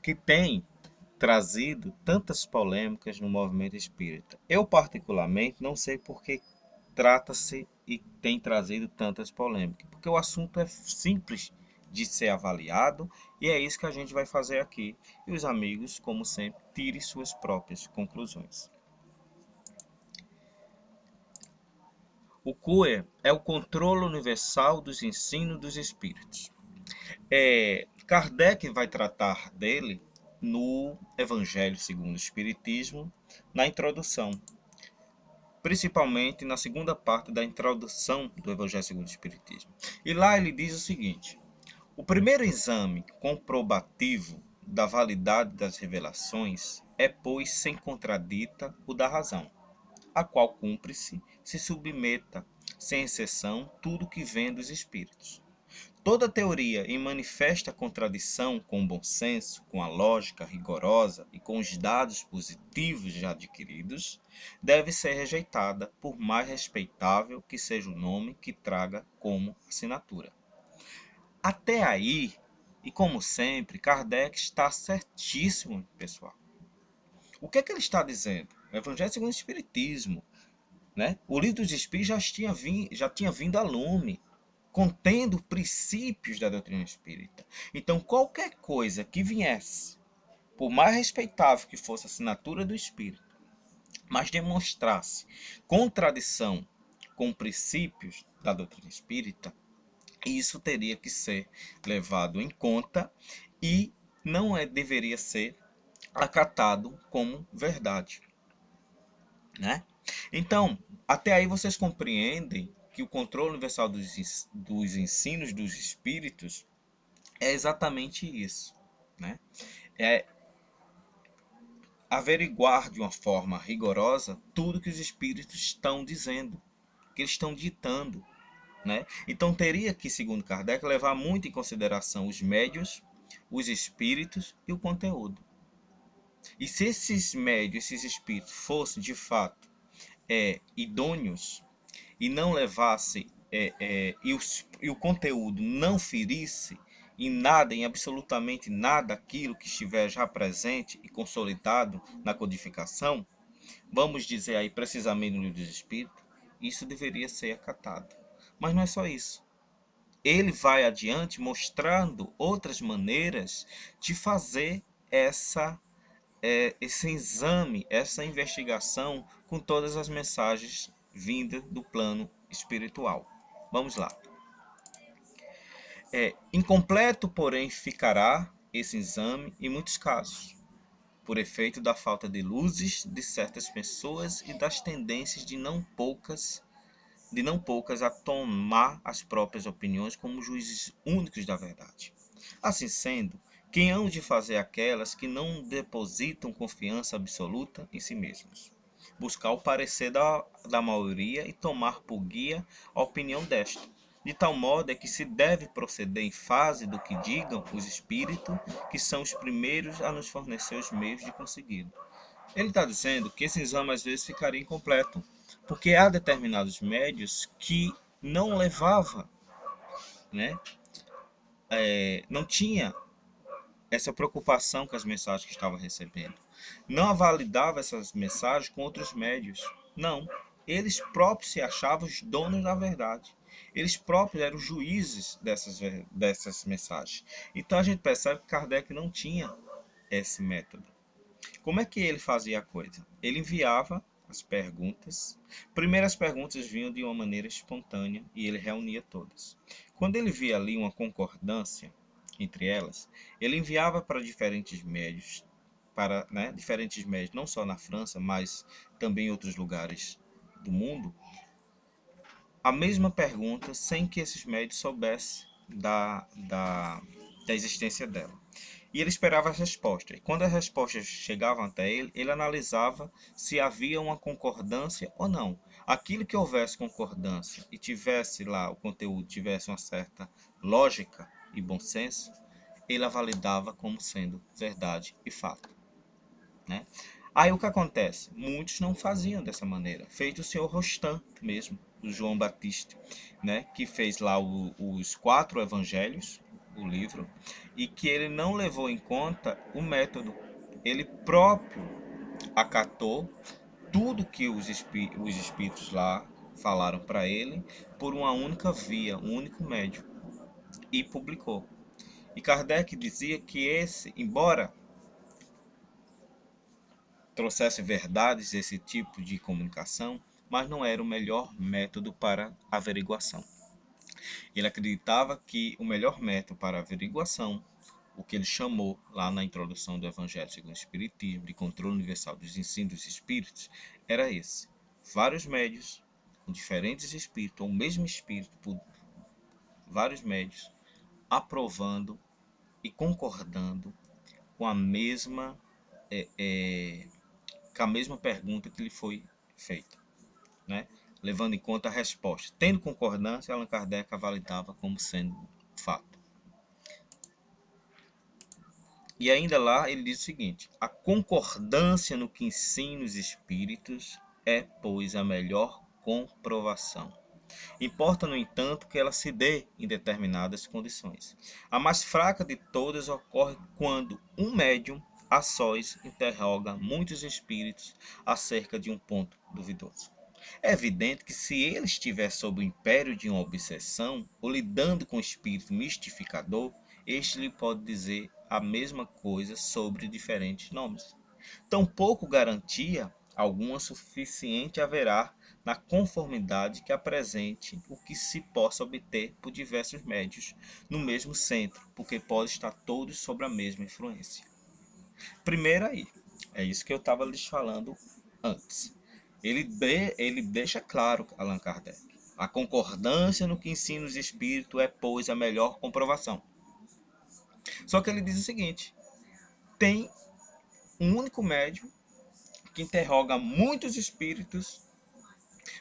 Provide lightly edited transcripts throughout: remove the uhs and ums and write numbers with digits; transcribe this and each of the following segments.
que tem trazido tantas polêmicas no movimento espírita. Eu, particularmente, não sei por que trata-se e tem trazido tantas polêmicas, porque o assunto é simples de ser avaliado e é isso que a gente vai fazer aqui. E os amigos, como sempre, tirem suas próprias conclusões. O CUE é o controle universal dos ensinos dos espíritos. Kardec vai tratar dele no Evangelho segundo o Espiritismo, na introdução, principalmente na segunda parte da introdução do Evangelho segundo o Espiritismo. E lá ele diz o seguinte: o primeiro exame comprobativo da validade das revelações é, pois, sem contradita, o da razão, a qual cumpre-se se submeta, sem exceção, tudo que vem dos espíritos. Toda teoria em manifesta contradição com o bom senso, com a lógica rigorosa e com os dados positivos já adquiridos, deve ser rejeitada, por mais respeitável que seja o nome que traga como assinatura. Até aí, e como sempre, Kardec está certíssimo, pessoal. O que é que ele está dizendo? O Evangelho segundo o Espiritismo, né? O livro dos Espíritos já tinha vindo a lume, contendo princípios da doutrina espírita. Então, qualquer coisa que viesse, por mais respeitável que fosse a assinatura do espírito, mas demonstrasse contradição com princípios da doutrina espírita, isso teria que ser levado em conta e não deveria ser acatado como verdade, né? Então, até aí vocês compreendem que o controle universal dos ensinos dos espíritos é exatamente isso, né? É averiguar de uma forma rigorosa tudo que os espíritos estão dizendo, que eles estão ditando, né? Então teria que, segundo Kardec, levar muito em consideração os médios, os espíritos e o conteúdo. E se esses médios, esses espíritos fossem de fato idôneos e não levasse e o conteúdo não ferisse em nada, em absolutamente nada aquilo que estiver já presente e consolidado na codificação, vamos dizer aí precisamente no livro dos Espíritos, isso deveria ser acatado. Mas não é só isso. Ele vai adiante mostrando outras maneiras de fazer esse exame, essa investigação com todas as mensagens vindas do plano espiritual. Vamos lá. Incompleto, porém, ficará esse exame em muitos casos, por efeito da falta de luzes de certas pessoas e das tendências de não poucas a tomar as próprias opiniões como juízes únicos da verdade. Assim sendo, quem hão de fazer aquelas que não depositam confiança absoluta em si mesmos? Buscar o parecer da maioria e tomar por guia a opinião desta. De tal modo é que se deve proceder em fase do que digam os espíritos, que são os primeiros a nos fornecer os meios de consegui-lo. Ele está dizendo que esse exame às vezes ficaria incompleto, porque há determinados médios que não levava, né? Não tinha essa preocupação com as mensagens que estava recebendo. Não validava essas mensagens com outros médios. Não. Eles próprios se achavam os donos da verdade. Eles próprios eram os juízes dessas mensagens. Então a gente percebe que Kardec não tinha esse método. Como é que ele fazia a coisa? Ele enviava as perguntas. Primeiro as perguntas vinham de uma maneira espontânea e ele reunia todas. Quando ele via ali uma concordância entre elas, ele enviava para diferentes médios, diferentes médios, não só na França, mas também em outros lugares do mundo, a mesma pergunta sem que esses médios soubessem da existência dela. E ele esperava as respostas. E quando as respostas chegavam até ele, ele analisava se havia uma concordância ou não. Aquilo que houvesse concordância e tivesse lá, o conteúdo tivesse uma certa lógica e bom senso, ele a validava como sendo verdade e fato, né? Aí o que acontece? Muitos não faziam dessa maneira. Feito o senhor Rostand mesmo, o João Batista, né? Que fez lá os 4 evangelhos, o livro, e que ele não levou em conta o método. Ele próprio acatou tudo que os espíritos lá falaram para ele por uma única via, um único médio, e publicou. E Kardec dizia que esse, embora trouxesse verdades esse tipo de comunicação, mas não era o melhor método para averiguação. Ele acreditava que o melhor método para averiguação, o que ele chamou lá na introdução do Evangelho segundo o Espiritismo, de controle universal dos ensinos dos espíritos, era esse. Vários médios, com diferentes espíritos, ou o mesmo espírito, por vários médios, aprovando e concordando com a mesma, é, é, com a mesma pergunta que lhe foi feita, né? Levando em conta a resposta. Tendo concordância, Allan Kardec a validava como sendo fato. E ainda lá ele diz o seguinte: a concordância no que ensina os espíritos é, pois, a melhor comprovação. Importa, no entanto, que ela se dê em determinadas condições. A mais fraca de todas ocorre quando um médium, a sós, interroga muitos espíritos acerca de um ponto duvidoso. É evidente que se ele estiver sob o império de uma obsessão ou lidando com um espírito mistificador, este lhe pode dizer a mesma coisa sobre diferentes nomes. Tampouco garantia alguma suficiente haverá na conformidade que apresente o que se possa obter por diversos médios no mesmo centro, porque pode estar todos sob a mesma influência. Primeiro aí, é isso que eu estava lhes falando antes. Ele deixa claro, Allan Kardec, a concordância no que ensina os espíritos é, pois, a melhor comprovação. Só que ele diz o seguinte: tem um único médium que interroga muitos espíritos,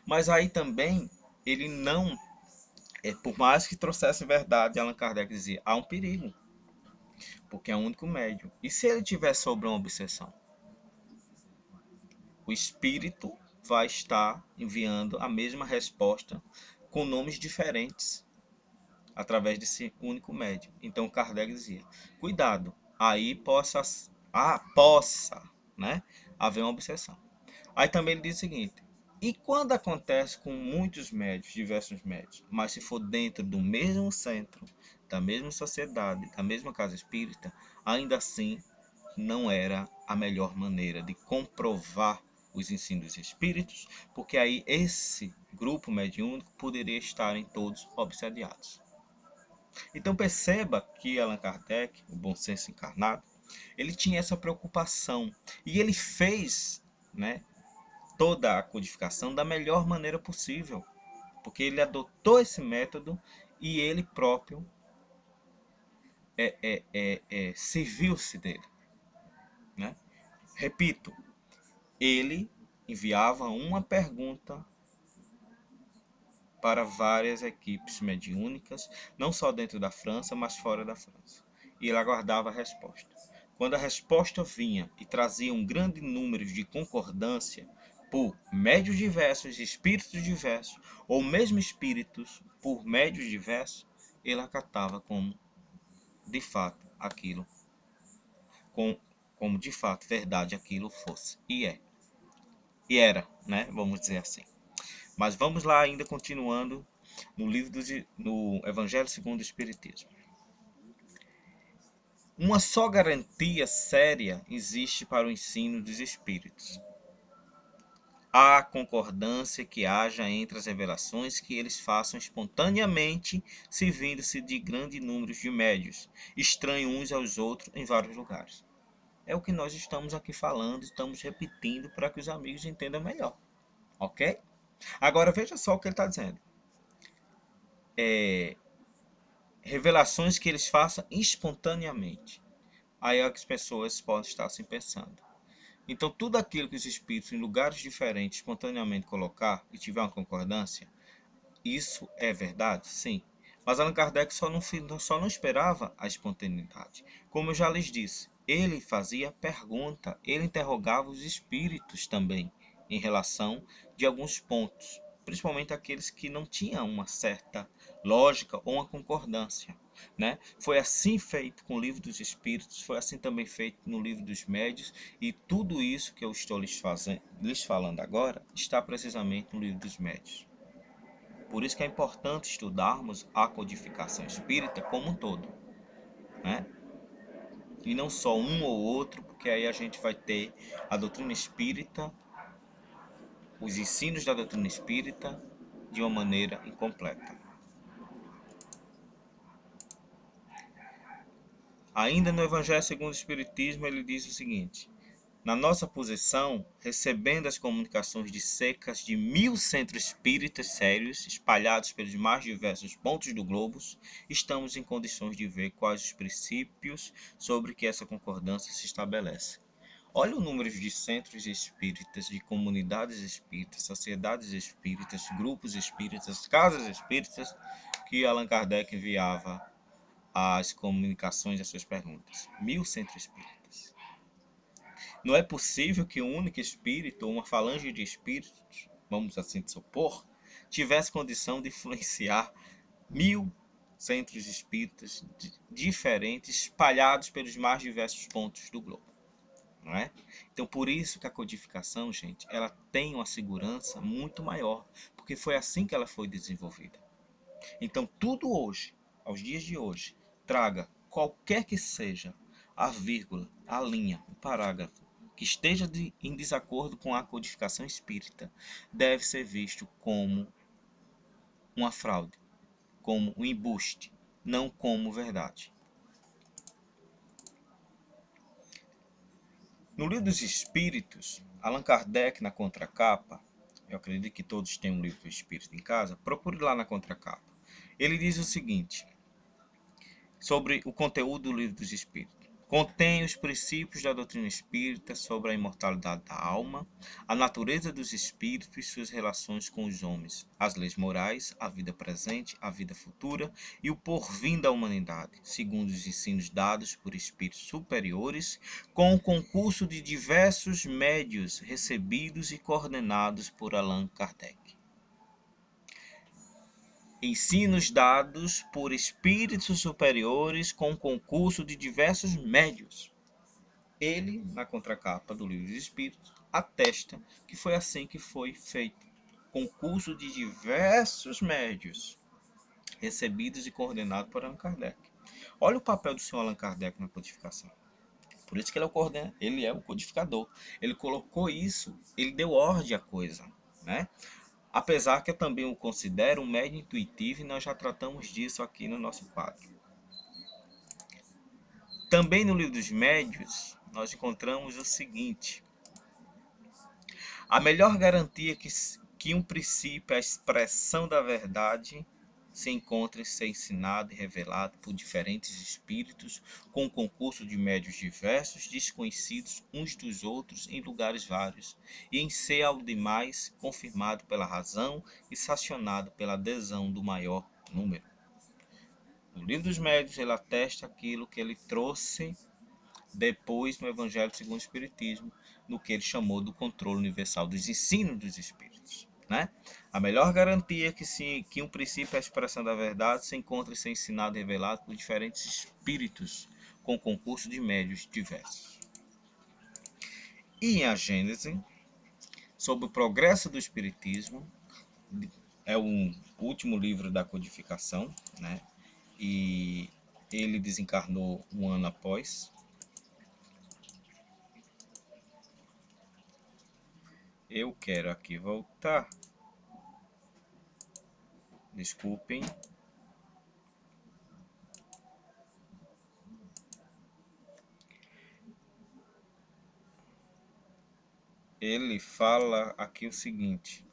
mas aí também ele não, por mais que trouxesse verdade, Allan Kardec dizia, há um perigo, porque é o único médium. E se ele tiver sobre uma obsessão? O espírito vai estar enviando a mesma resposta com nomes diferentes através desse único médium. Então Kardec dizia: cuidado, aí possa, né, haver uma obsessão. Aí também ele diz o seguinte: e quando acontece com muitos médios, diversos médios, mas se for dentro do mesmo centro, da mesma sociedade, da mesma casa espírita, ainda assim não era a melhor maneira de comprovar os ensinos dos espíritos, porque aí esse grupo mediúnico poderia estar em todos obsediados. Então perceba que Allan Kardec, o bom senso encarnado, ele tinha essa preocupação e ele fez, né, toda a codificação da melhor maneira possível, porque ele adotou esse método e ele próprio serviu-se dele, né? Repito, ele enviava uma pergunta para várias equipes mediúnicas, não só dentro da França, mas fora da França. E ele aguardava a resposta. Quando a resposta vinha e trazia um grande número de concordância por médios diversos, espíritos diversos, ou mesmo espíritos por médios diversos, ele acatava como de fato aquilo, como de fato verdade aquilo fosse. E é. E era, né? Vamos dizer assim. Mas vamos lá ainda continuando no Evangelho segundo o Espiritismo. Uma só garantia séria existe para o ensino dos espíritos: a concordância que haja entre as revelações que eles façam espontaneamente, servindo-se de grande número de médios, estranhos uns aos outros em vários lugares. É o que nós estamos aqui falando, estamos repetindo para que os amigos entendam melhor. Ok? Agora veja só o que ele está dizendo. Revelações que eles façam espontaneamente. Aí é que as pessoas podem estar assim pensando. Então, tudo aquilo que os espíritos em lugares diferentes espontaneamente colocar e tiver uma concordância, isso é verdade? Sim. Mas Allan Kardec só não esperava a espontaneidade. Como eu já lhes disse, ele fazia pergunta, ele interrogava os espíritos também em relação de alguns pontos, principalmente aqueles que não tinham uma certa lógica ou uma concordância, né? Foi assim feito com o Livro dos Espíritos, foi assim também feito no Livro dos Médios, e tudo isso que eu estou lhes falando agora está precisamente no Livro dos Médios. Por isso que é importante estudarmos a codificação espírita como um todo, né? E não só um ou outro, porque aí a gente vai ter a doutrina espírita, os ensinos da doutrina espírita, de uma maneira incompleta. Ainda no Evangelho segundo o Espiritismo, ele diz o seguinte: na nossa posição, recebendo as comunicações de cerca de 1000 centros espíritas sérios, espalhados pelos mais diversos pontos do globo, estamos em condições de ver quais os princípios sobre que essa concordância se estabelece. Olha o número de centros espíritas, de comunidades espíritas, sociedades espíritas, grupos espíritas, casas espíritas, que Allan Kardec enviava as comunicações, as suas perguntas. 1000 centros espíritas. Não é possível que um único espírito, ou uma falange de espíritos, vamos assim supor, tivesse condição de influenciar 1000 centros espíritas diferentes, espalhados pelos mais diversos pontos do globo. Não é? Então, por isso que a codificação, gente, ela tem uma segurança muito maior, porque foi assim que ela foi desenvolvida. Então, tudo hoje, aos dias de hoje, traga qualquer que seja a vírgula, a linha, o parágrafo, que esteja em desacordo com a codificação espírita, deve ser visto como uma fraude, como um embuste, não como verdade. No Livro dos Espíritos, Allan Kardec, na contracapa, eu acredito que todos têm um livro do Espírito em casa, procure lá na contracapa. Ele diz o seguinte, sobre o conteúdo do Livro dos Espíritos. Contém os princípios da doutrina espírita sobre a imortalidade da alma, a natureza dos espíritos e suas relações com os homens, as leis morais, a vida presente, a vida futura e o porvir da humanidade, segundo os ensinos dados por espíritos superiores, com o concurso de diversos médios recebidos e coordenados por Allan Kardec. Ensinos dados por espíritos superiores com concurso de diversos médios. Ele, na contracapa do Livro dos Espíritos, atesta que foi assim que foi feito. Concurso de diversos médios, recebidos e coordenados por Allan Kardec. Olha o papel do senhor Allan Kardec na codificação. Por isso que ele é o codificador. Ele colocou isso, ele deu ordem à coisa, né? Apesar que eu também o considero um médio intuitivo e nós já tratamos disso aqui no nosso quadro. Também no Livro dos Médios, nós encontramos o seguinte: a melhor garantia que um princípio é a expressão da verdade se encontra em ser ensinado e revelado por diferentes espíritos, com o concurso de médios diversos, desconhecidos uns dos outros em lugares vários, e em ser ao demais confirmado pela razão e sacionado pela adesão do maior número. No Livro dos Médios, ele atesta aquilo que ele trouxe depois no Evangelho segundo o Espiritismo, no que ele chamou do controle universal dos ensinos dos Espíritos. Né? A melhor garantia que um princípio é a expressão da verdade se encontra em ser ensinado e revelado por diferentes espíritos, com concurso de médios diversos. E em A Gênese, sobre o progresso do Espiritismo, é o último livro da codificação, né? E ele desencarnou um ano após. Eu quero aqui voltar. Desculpem. Ele fala aqui o seguinte: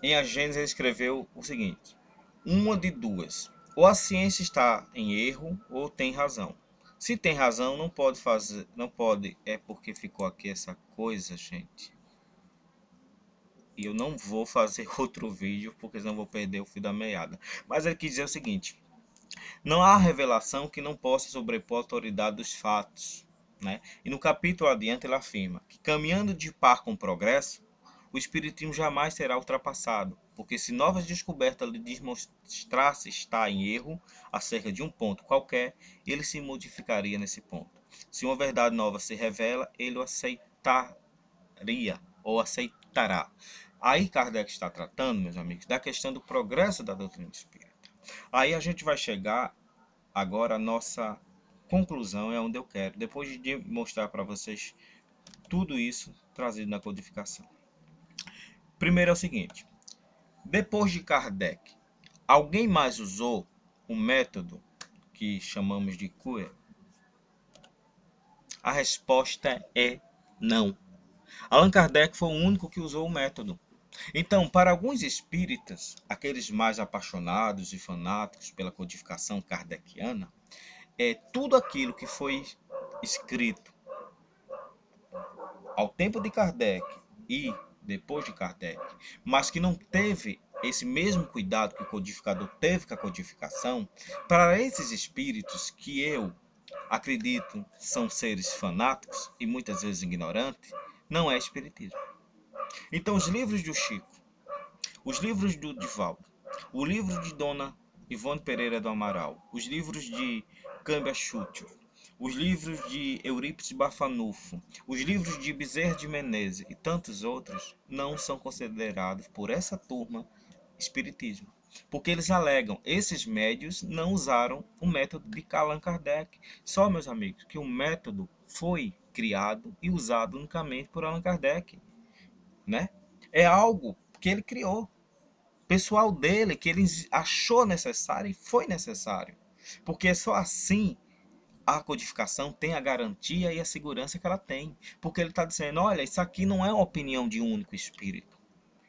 em A Gênese ele escreveu o seguinte: uma de duas, ou a ciência está em erro ou tem razão. Se tem razão, não pode fazer, não pode, é porque ficou aqui essa coisa, gente. e eu não vou fazer outro vídeo, porque senão vou perder o fio da meada. Mas ele quis dizer o seguinte: não há revelação que não possa sobrepor a autoridade dos fatos, né? E no capítulo adiante ele afirma que, caminhando de par com o progresso, o espiritismo jamais será ultrapassado, porque se novas descobertas lhe demonstrasse estar em erro acerca de um ponto qualquer, ele se modificaria nesse ponto. Se uma verdade nova se revela, ele o aceitaria ou aceitará. Aí Kardec está tratando, meus amigos, da questão do progresso da doutrina espírita. Aí a gente vai chegar agora a nossa conclusão, é onde eu quero, depois de mostrar para vocês tudo isso trazido na codificação. Primeiro é o seguinte: depois de Kardec, alguém mais usou o método que chamamos de cura? A resposta é não. Allan Kardec foi o único que usou o método. Então, para alguns espíritas, aqueles mais apaixonados e fanáticos pela codificação kardeciana, tudo aquilo que foi escrito ao tempo de Kardec e depois de Kardec, mas que não teve esse mesmo cuidado que o codificador teve com a codificação, para esses espíritos que eu acredito são seres fanáticos e muitas vezes ignorantes, não é espiritismo. Então, os livros do Chico, os livros do Divaldo, o livro de Dona Ivone Pereira do Amaral, os livros de Cambia Chútil, os livros de Eurípides Bafanufo, os livros de Bezerra de Menezes e tantos outros não são considerados por essa turma espiritismo. Porque eles alegam, esses médios não usaram o método de Allan Kardec. Só, meus amigos, que o método foi criado e usado unicamente por Allan Kardec, né? É algo que ele criou, pessoal dele, que ele achou necessário e foi necessário. Porque é só assim a codificação tem a garantia e a segurança que ela tem. Porque ele está dizendo, olha, isso aqui não é a opinião de um único espírito.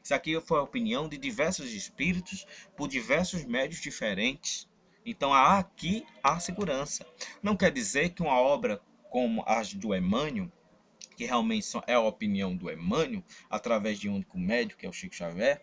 Isso aqui foi a opinião de diversos espíritos por diversos médios diferentes. Então há aqui a segurança. Não quer dizer que uma obra como as do Emmanuel, que realmente é a opinião do Emmanuel, através de um único médio, que é o Chico Xavier,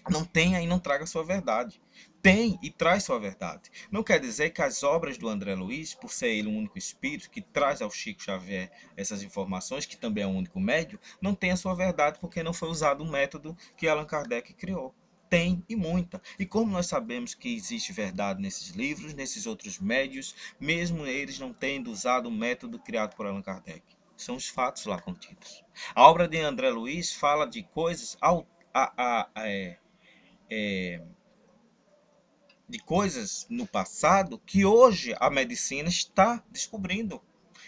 não tenha e não traga sua verdade. Tem e traz sua verdade. Não quer dizer que as obras do André Luiz, por ser ele um único espírito que traz ao Chico Xavier essas informações, que também é um único médio, não tenha sua verdade porque não foi usado o método que Allan Kardec criou. Tem e muita. E como nós sabemos que existe verdade nesses livros, nesses outros médios, mesmo eles não tendo usado o método criado por Allan Kardec? São os fatos lá contidos. A obra de André Luiz fala de coisas de coisas no passado que hoje a medicina está descobrindo.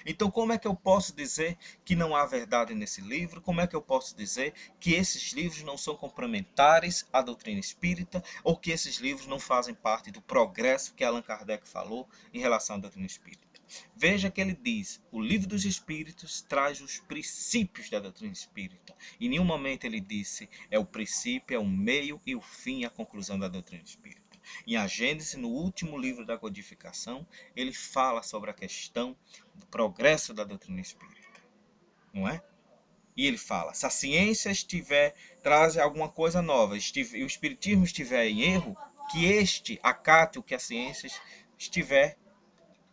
Então, como é que eu posso dizer que não há verdade nesse livro? Como é que eu posso dizer que esses livros não são complementares à doutrina espírita ou que esses livros não fazem parte do progresso que Allan Kardec falou em relação à doutrina espírita? Veja que ele diz, o livro dos Espíritos traz os princípios da doutrina espírita. Em nenhum momento ele disse, é o princípio, é o meio e o fim, a conclusão da doutrina espírita. Em A Gênese, no último livro da codificação, ele fala sobre a questão do progresso da doutrina espírita, não é? E ele fala, se a ciência traz alguma coisa nova, e o espiritismo estiver em erro, que este acate o que a ciência estiver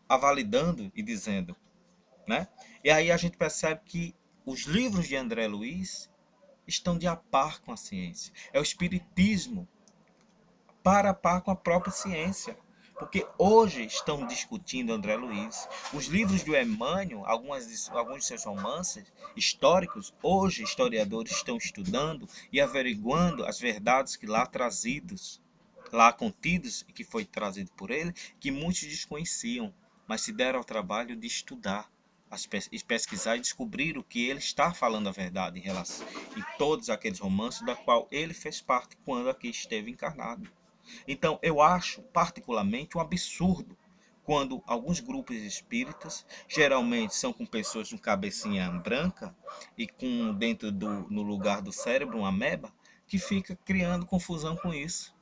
avalidando e dizendo, né? E aí a gente percebe que os livros de André Luiz estão de a par com a ciência. É o espiritismo para a par com a própria ciência. Porque hoje estão discutindo André Luiz. Os livros do Emmanuel, alguns de seus romances históricos, hoje historiadores estão estudando e averiguando as verdades que lá contidos e que foi trazido por ele, que muitos desconheciam, mas se deram ao trabalho de estudar, pesquisar e descobrir o que ele está falando a verdade em relação a todos aqueles romances da qual ele fez parte quando aqui esteve encarnado. Então, eu acho particularmente um absurdo quando alguns grupos espíritas, geralmente são com pessoas com cabecinha branca e com no lugar do cérebro uma ameba, que fica criando confusão com isso.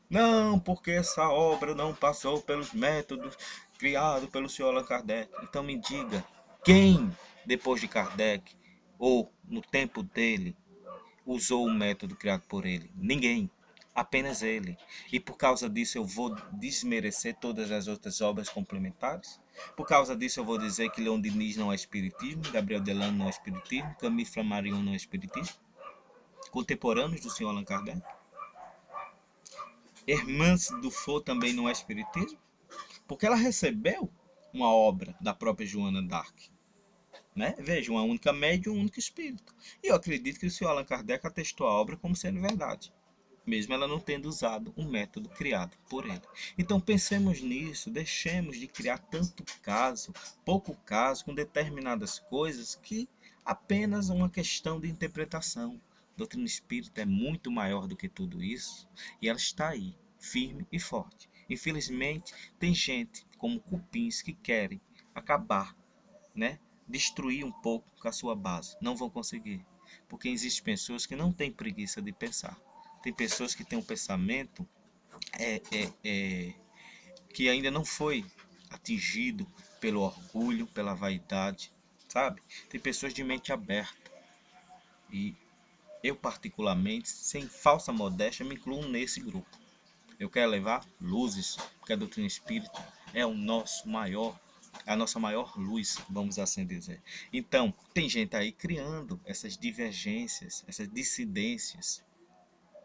Não, porque essa obra não passou pelos métodos criados pelo senhor Allan Kardec. Então me diga, quem depois de Kardec, ou no tempo dele, usou o método criado por ele? Ninguém. Apenas ele. E por causa disso eu vou desmerecer todas as outras obras complementares? Por causa disso eu vou dizer que Leon Denis não é espiritismo, Gabriel Delano não é espiritismo, Camille Flammarion não é espiritismo? Contemporâneos do senhor Allan Kardec? Hermance Dufault também não é espiritismo? Porque ela recebeu uma obra da própria Joana d'Arc. Né? Veja, uma única médium, um único espírito. E eu acredito que o senhor Allan Kardec atestou a obra como sendo verdade, mesmo ela não tendo usado um método criado por ele. Então pensemos nisso, deixemos de criar tanto caso, pouco caso, com determinadas coisas que apenas uma questão de interpretação. A doutrina espírita é muito maior do que tudo isso e ela está aí, firme e forte. Infelizmente, tem gente como cupins que querem acabar, né? Destruir um pouco com a sua base. Não vão conseguir, porque existem pessoas que não têm preguiça de pensar. Tem pessoas que têm um pensamento é, é, é, que ainda não foi atingido pelo orgulho, pela vaidade, sabe? Tem pessoas de mente aberta. E eu, particularmente, sem falsa modéstia, me incluo nesse grupo. Eu quero levar luzes, porque a doutrina espírita é o nosso maior, a nossa maior luz, vamos assim dizer. Então, tem gente aí criando essas divergências, essas dissidências,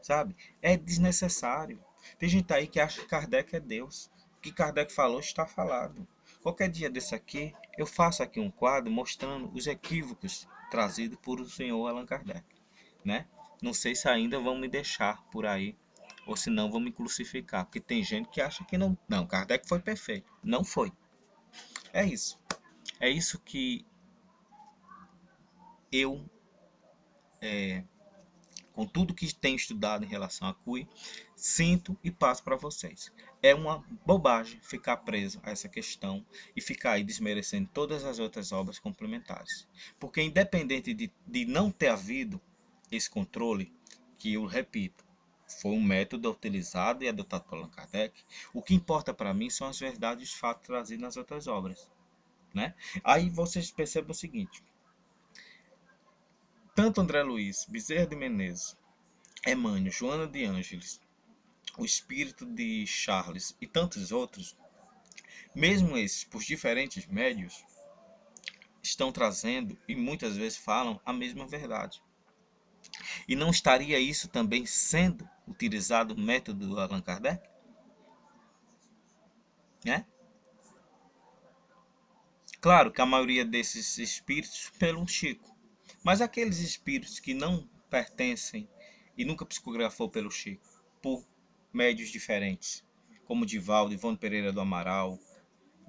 sabe? É desnecessário. Tem gente aí que acha que Kardec é Deus. O que Kardec falou está falado. Qualquer dia desse aqui, eu faço aqui um quadro mostrando os equívocos trazidos por o senhor Allan Kardec, né? Não sei se ainda vão me deixar por aí, ou se não vão me crucificar, porque tem gente que acha que não, Kardec foi perfeito. Não foi. É isso. É isso que eu, com tudo que tenho estudado em relação a Cui, sinto e passo para vocês. É uma bobagem ficar preso a essa questão e ficar aí desmerecendo todas as outras obras complementares. Porque independente de não ter havido esse controle, que eu repito, foi um método utilizado e adotado por Allan Kardec, o que importa para mim são as verdades e os fatos trazidos nas outras obras. Né? Aí vocês percebem o seguinte, tanto André Luiz, Bezerra de Menezes, Emmanuel, Joana de Ângeles, o espírito de Charles e tantos outros, mesmo esses por diferentes médios, estão trazendo e muitas vezes falam a mesma verdade. E não estaria isso também sendo utilizado o método do Allan Kardec? Né? Claro que a maioria desses espíritos pelo Chico, mas aqueles espíritos que não pertencem e nunca psicografou pelo Chico, por médios diferentes, como Divaldo, Ivone Pereira do Amaral,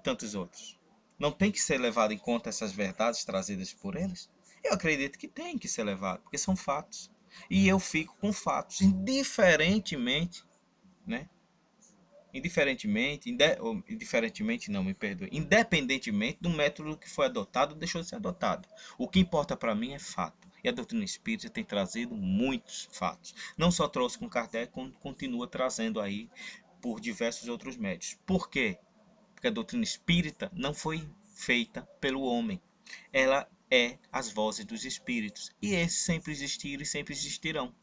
tantos outros. Não tem que ser levado em conta essas verdades trazidas por eles? Eu acredito que tem que ser levado, porque são fatos. E eu fico com fatos, indiferentemente, né? Indiferentemente não, me perdoe, independentemente do método que foi adotado ou deixou de ser adotado. O que importa para mim é fato. E a doutrina espírita tem trazido muitos fatos. Não só trouxe com Kardec, como continua trazendo aí por diversos outros médios. Por quê? Porque a doutrina espírita não foi feita pelo homem. Ela é as vozes dos espíritos. E esses sempre existiram e sempre existirão.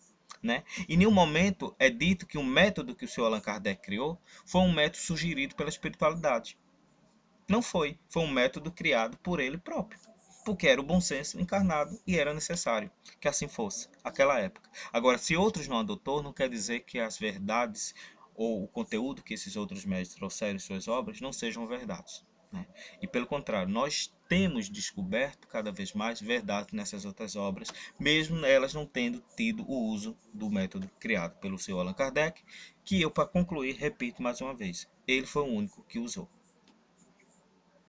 Né? Em nenhum momento é dito que o método que o senhor Allan Kardec criou foi um método sugerido pela espiritualidade. Não foi. Foi um método criado por ele próprio. Porque era o bom senso encarnado e era necessário que assim fosse, naquela época. Agora, se outros não adotou, não quer dizer que as verdades ou o conteúdo que esses outros mestres trouxeram em suas obras não sejam verdades. Né? E pelo contrário, nós temos descoberto cada vez mais verdade nessas outras obras, mesmo elas não tendo tido o uso do método criado pelo senhor Allan Kardec, que eu, para concluir, repito mais uma vez, ele foi o único que usou.